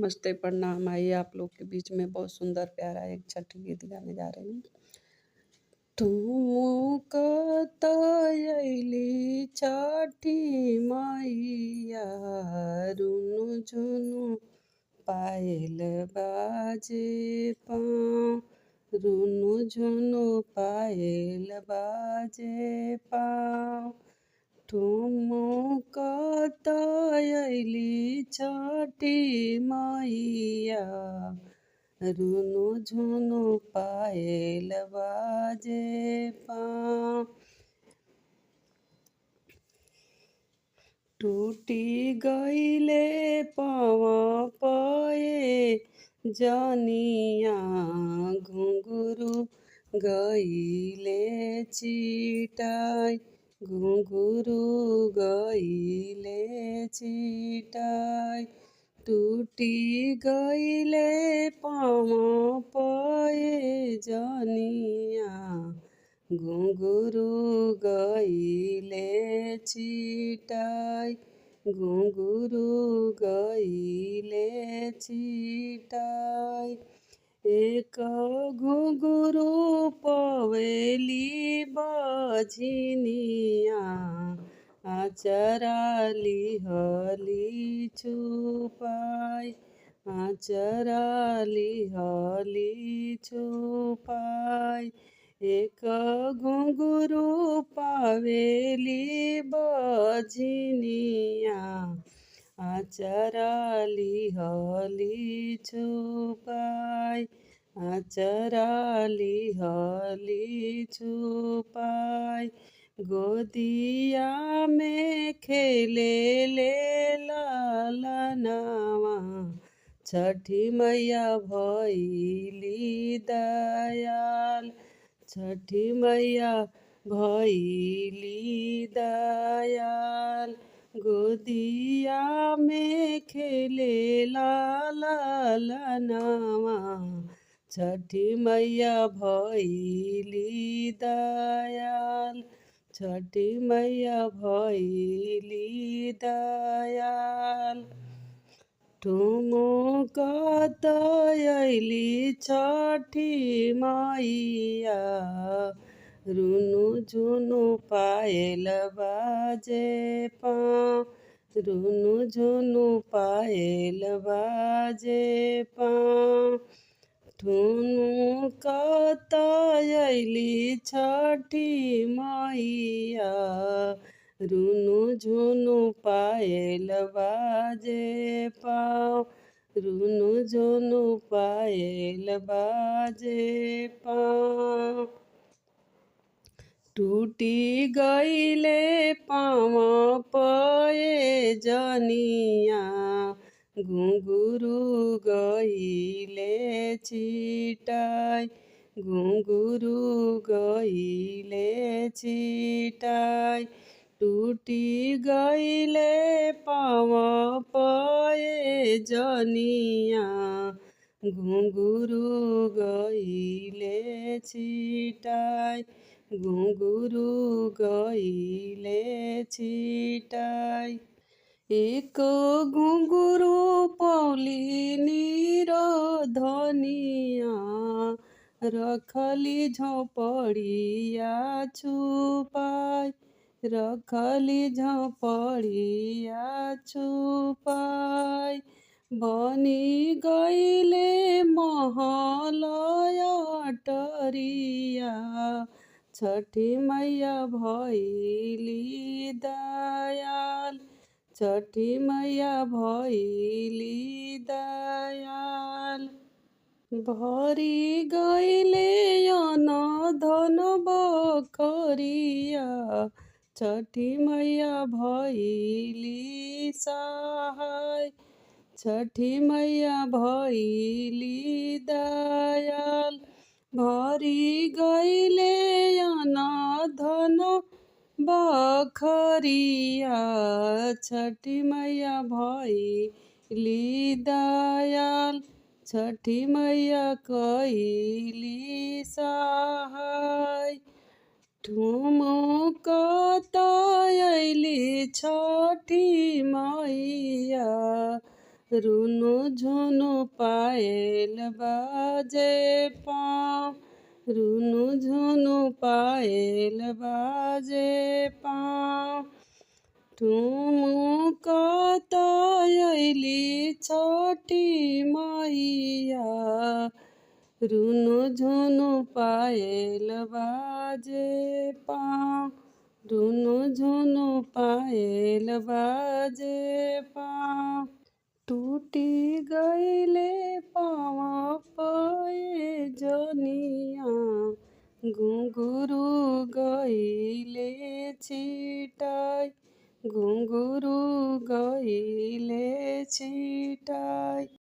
नमस्ते प्रणाम। आइए आप लोग के बीच में बहुत सुंदर प्यारा एक छठ गीत गाने जा रही हूँ। ठुमुकत अइली छठी मैया, रुनु झुनु पायल बाजे पाँव, रुनु झुनु पायल बाजे पाँव। ठुमुकत अइली छठी मैया, रुनु झुनु पायल बाजे पाँव। टूटी गईले पाँव पए जनिया, घुंघरू गईले चिटाई, घुंघरू गईले चिटाई। टूटी गईले पाँव पए जनिया, घुंघरू गईले चिटाई, घुंघरू गईले चिटाई। एक घुंघरू पवेली बझनिया, आचरा लिहली छुपाई, आचरा लिहली छुपाई। एक घुंघरू पावेली बझनिया, आचरा लिहली छुपाई, आचरा लिहली छुपाई। गोदिया में खेले ले लालनवा, छठी मैया भइली दयाल, छठी मैया भइली दयाल। गोदिया में खेले लालनवा, छठी मैया भइली दयाल, छठी मैया भइली दयाल। ठुमुकत अइली छठी मैया, रुनु झुनु पायल बाजे पाँव, रुनु झुनु पायल बाजे पाँव। ठुमुकत अइली छठी मैया, रुनु झुनु पायल बाजे पाँव, रुनु झुनु पायल बाजे पाँव। टूटी गईले पाँव पए जनिया, घुंघरू गईले चिटाई, घुंघरू गईले चिटाई। टूटी गईले पाँव पए जनिया, घुंघरू गईले चिटाई, घुंघरू गईले चिटाई। एक घुंघरू पौली निरोधनिया, रखली झोपड़िया छुपाई, रखली झोपड़िया छुपाई। बनी गईले महल अटरिया, छठी मैया भइली दयाल, छठी मैया भइली दयाल। भरी गईले अन्न धन बखरिया, छठी मैया भइली सहाय, छठी मैया भइली दयाल। भरी गईले अन्न धन बखरिया, छठी मैया भइली दयाल, छठी मैया कइली सहाय। ठुमुकत अइली छठी मैया, रुनु झुनु पायल बाजे पाँव, रुनु झुनु पायल बाजे पाँव। ठुमुकत अइली छठी मैया, रुनु झुनु पायल बाजे पाँव, रुनु झुनु पायल बाजे पाँव। टूटी गइले पावा पाए जनिया, घुंघरू गइले छिटाई, घुंघरू गइले छिटाई।